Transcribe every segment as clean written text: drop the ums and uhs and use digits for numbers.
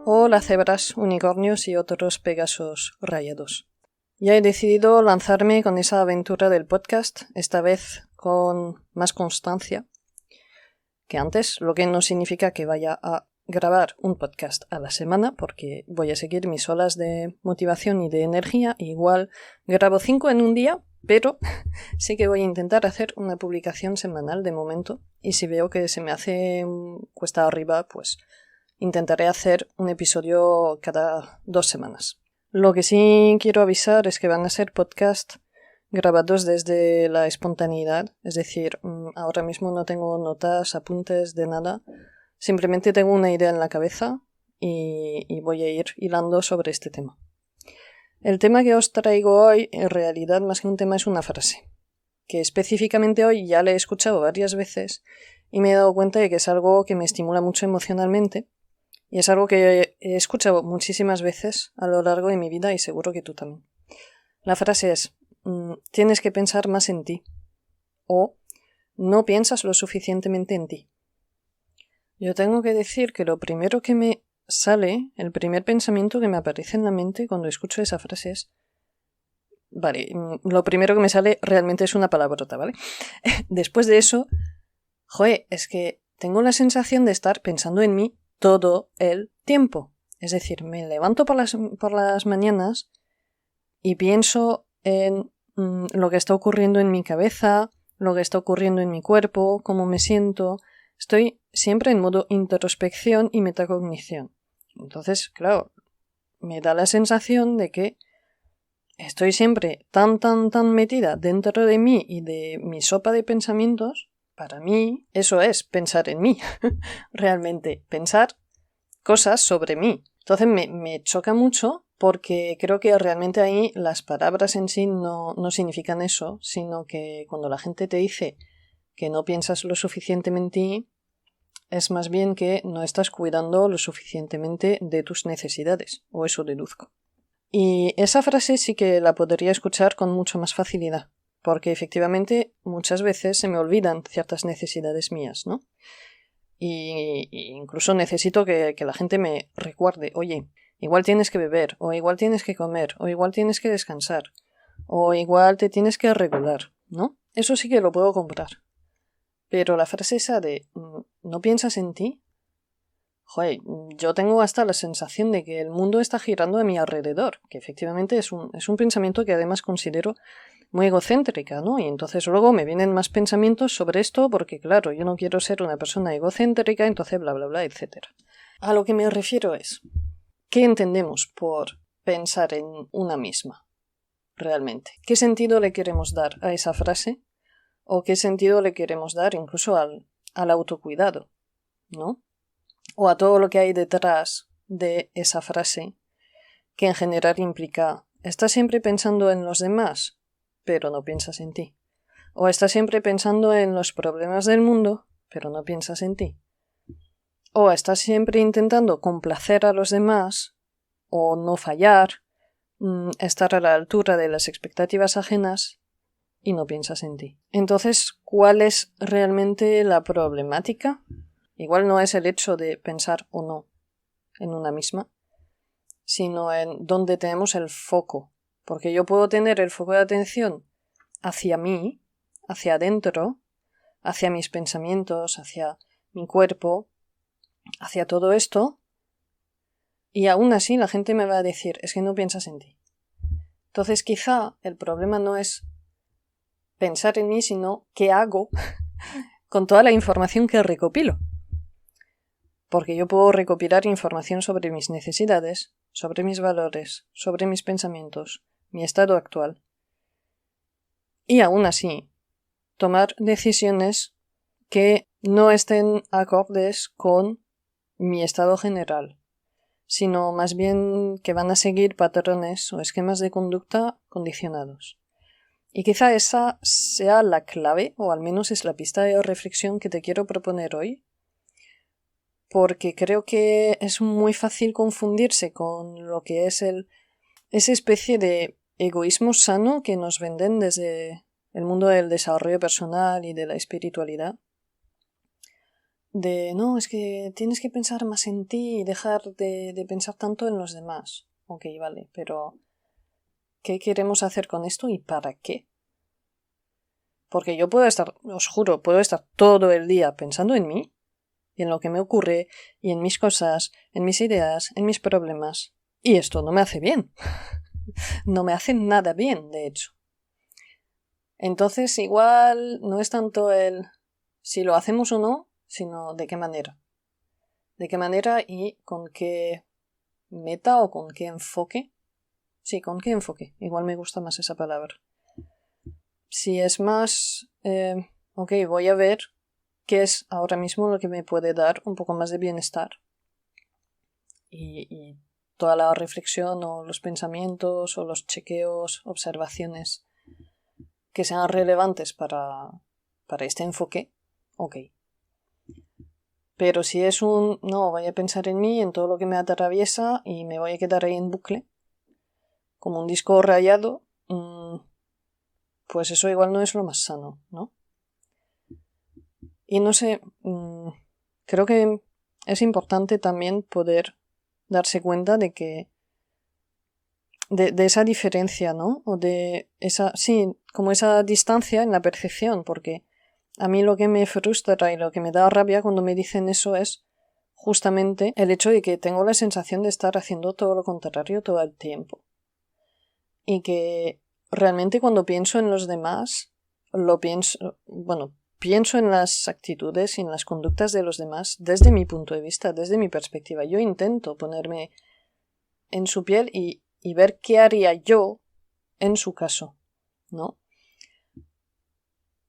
Hola cebras, unicornios y otros pegasos rayados. Ya he decidido lanzarme con esa aventura del podcast, esta vez con más constancia que antes, lo que no significa que vaya a grabar un podcast a la semana, porque voy a seguir mis olas de motivación y de energía. Igual grabo 5 en un día, pero sí que voy a intentar hacer una publicación semanal de momento, y si veo que se me hace cuesta arriba, pues intentaré hacer un episodio cada 2 semanas. Lo que sí quiero avisar es que van a ser podcasts grabados desde la espontaneidad, es decir, ahora mismo no tengo notas, apuntes de nada, simplemente tengo una idea en la cabeza y voy a ir hilando sobre este tema. El tema que os traigo hoy, en realidad más que un tema, es una frase, que específicamente hoy ya la he escuchado varias veces y me he dado cuenta de que es algo que me estimula mucho emocionalmente. Y es algo que he escuchado muchísimas veces a lo largo de mi vida y seguro que tú también. La frase es, tienes que pensar más en ti. O, no piensas lo suficientemente en ti. Yo tengo que decir que lo primero que me sale, el primer pensamiento que me aparece en la mente cuando escucho esa frase es, vale, lo primero que me sale realmente es una palabrota, ¿vale? Después de eso, es que tengo la sensación de estar pensando en mí todo el tiempo. Es decir, me levanto por las mañanas y pienso en lo que está ocurriendo en mi cabeza, lo que está ocurriendo en mi cuerpo, cómo me siento. Estoy siempre en modo introspección y metacognición. Entonces, claro, me da la sensación de que estoy siempre tan metida dentro de mí y de mi sopa de pensamientos. Para mí, eso es pensar en mí, realmente, pensar cosas sobre mí. Entonces me choca mucho porque creo que realmente ahí las palabras en sí no significan eso, sino que cuando la gente te dice que no piensas lo suficientemente en ti, es más bien que no estás cuidando lo suficientemente de tus necesidades, o eso deduzco. Y esa frase sí que la podría escuchar con mucho más facilidad, porque efectivamente muchas veces se me olvidan ciertas necesidades mías, ¿no? Y incluso necesito que la gente me recuerde, oye, igual tienes que beber, o igual tienes que comer, o igual tienes que descansar, o igual te tienes que regular, ¿no? Eso sí que lo puedo comprar. Pero la frase esa de ¿no piensas en ti? Yo tengo hasta la sensación de que el mundo está girando a mi alrededor, que efectivamente es un pensamiento que además considero muy egocéntrica, ¿no? Y entonces luego me vienen más pensamientos sobre esto porque, claro, yo no quiero ser una persona egocéntrica, entonces bla, bla, bla, etc. A lo que me refiero es, ¿qué entendemos por pensar en una misma, realmente? ¿Qué sentido le queremos dar a esa frase? ¿O qué sentido le queremos dar incluso al autocuidado, ¿no? O a todo lo que hay detrás de esa frase, que en general implica, ¿estás siempre pensando en los demás, pero no piensas en ti? ¿O estás siempre pensando en los problemas del mundo, pero no piensas en ti? ¿O estás siempre intentando complacer a los demás, o no fallar, estar a la altura de las expectativas ajenas, y no piensas en ti? Entonces, ¿cuál es realmente la problemática? Igual no es el hecho de pensar o no en una misma, sino en dónde tenemos el foco. Porque yo puedo tener el foco de atención hacia mí, hacia adentro, hacia mis pensamientos, hacia mi cuerpo, hacia todo esto, y aún así la gente me va a decir, es que no piensas en ti. Entonces quizá el problema no es pensar en mí, sino qué hago con toda la información que recopilo. Porque yo puedo recopilar información sobre mis necesidades, sobre mis valores, sobre mis pensamientos, mi estado actual. Y aún así, tomar decisiones que no estén acordes con mi estado general, sino más bien que van a seguir patrones o esquemas de conducta condicionados. Y quizá esa sea la clave, o al menos es la pista de reflexión que te quiero proponer hoy, porque creo que es muy fácil confundirse con lo que es esa especie de egoísmo sano que nos venden desde el mundo del desarrollo personal y de la espiritualidad, no, es que tienes que pensar más en ti y dejar de pensar tanto en los demás. Ok, vale, pero ¿qué queremos hacer con esto y para qué? Porque yo os juro, puedo estar todo el día pensando en mí y en lo que me ocurre y en mis cosas, en mis ideas, en mis problemas. Y esto no me hace bien. No me hace nada bien, de hecho. Entonces, igual no es tanto el si lo hacemos o no, sino de qué manera. De qué manera y con qué meta o con qué enfoque. Sí, con qué enfoque. Igual me gusta más esa palabra. Si es más, ok, voy a ver qué es ahora mismo lo que me puede dar un poco más de bienestar. Y toda la reflexión o los pensamientos o los chequeos, observaciones que sean relevantes para este enfoque, ok. Pero si es no, voy a pensar en mí, en todo lo que me atraviesa y me voy a quedar ahí en bucle, como un disco rayado, pues eso igual no es lo más sano, ¿no? Y no sé, creo que es importante también poder darse cuenta de que de esa diferencia, ¿no? O de como esa distancia en la percepción, porque a mí lo que me frustra y lo que me da rabia cuando me dicen eso es justamente el hecho de que tengo la sensación de estar haciendo todo lo contrario todo el tiempo. Y que realmente cuando pienso en los demás, pienso en las actitudes y en las conductas de los demás desde mi punto de vista, desde mi perspectiva. Yo intento ponerme en su piel y ver qué haría yo en su caso, ¿no?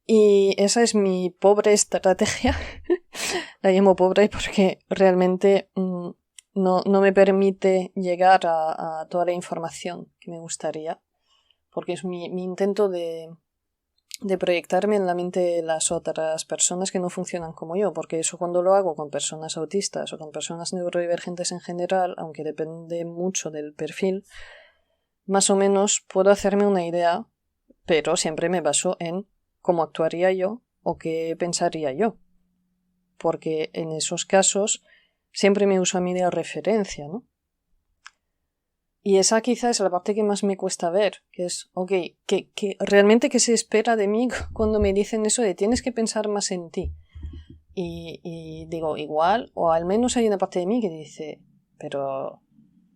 Y esa es mi pobre estrategia. La llamo pobre porque realmente no me permite llegar a toda la información que me gustaría, porque es mi intento de proyectarme en la mente de las otras personas que no funcionan como yo, porque eso cuando lo hago con personas autistas o con personas neurodivergentes en general, aunque depende mucho del perfil, más o menos puedo hacerme una idea, pero siempre me baso en cómo actuaría yo o qué pensaría yo, porque en esos casos siempre me uso a mí de referencia, ¿no? Y esa quizá es la parte que más me cuesta ver, que es, ok, que realmente qué se espera de mí cuando me dicen eso de tienes que pensar más en ti. Y digo, igual, o al menos hay una parte de mí que dice, pero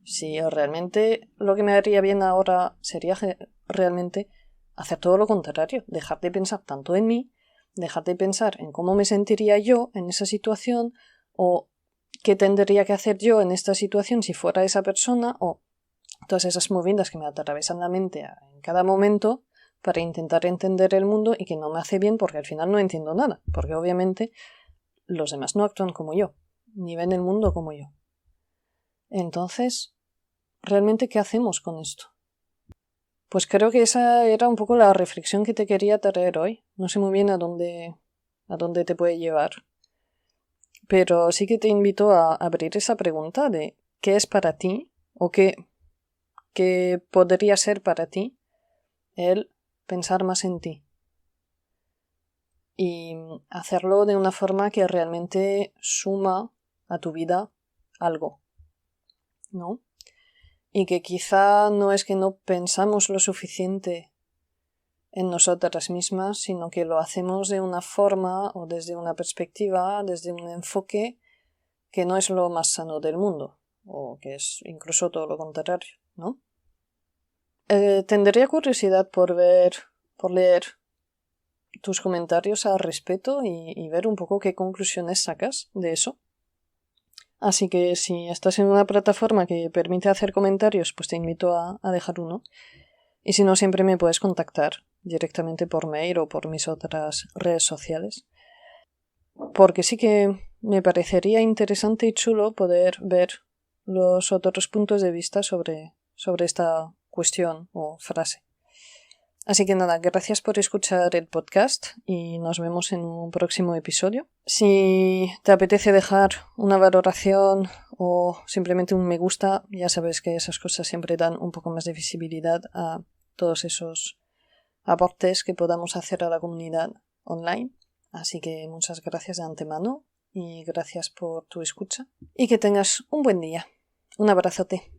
si realmente lo que me haría bien ahora sería realmente hacer todo lo contrario, dejar de pensar tanto en mí, dejar de pensar en cómo me sentiría yo en esa situación, o qué tendría que hacer yo en esta situación si fuera esa persona, o todas esas movidas que me atravesan la mente en cada momento para intentar entender el mundo y que no me hace bien porque al final no entiendo nada, porque obviamente los demás no actúan como yo, ni ven el mundo como yo. Entonces, ¿realmente qué hacemos con esto? Pues creo que esa era un poco la reflexión que te quería traer hoy. No sé muy bien a dónde te puede llevar, pero sí que te invito a abrir esa pregunta de ¿qué es para ti? O qué podría ser para ti el pensar más en ti y hacerlo de una forma que realmente suma a tu vida algo, ¿no? Y que quizá no es que no pensamos lo suficiente en nosotras mismas, sino que lo hacemos de una forma o desde una perspectiva, desde un enfoque que no es lo más sano del mundo, o que es incluso todo lo contrario, ¿no? Tendría curiosidad por leer tus comentarios al respecto y ver un poco qué conclusiones sacas de eso. Así que si estás en una plataforma que permite hacer comentarios, pues te invito a dejar uno. Y si no, siempre me puedes contactar directamente por mail o por mis otras redes sociales. Porque sí que me parecería interesante y chulo poder ver los otros puntos de vista sobre esta cuestión o frase. Así que nada, gracias por escuchar el podcast y nos vemos en un próximo episodio. Si te apetece dejar una valoración o simplemente un me gusta, ya sabes que esas cosas siempre dan un poco más de visibilidad a todos esos aportes que podamos hacer a la comunidad online. Así que muchas gracias de antemano y gracias por tu escucha y que tengas un buen día. Un abrazote.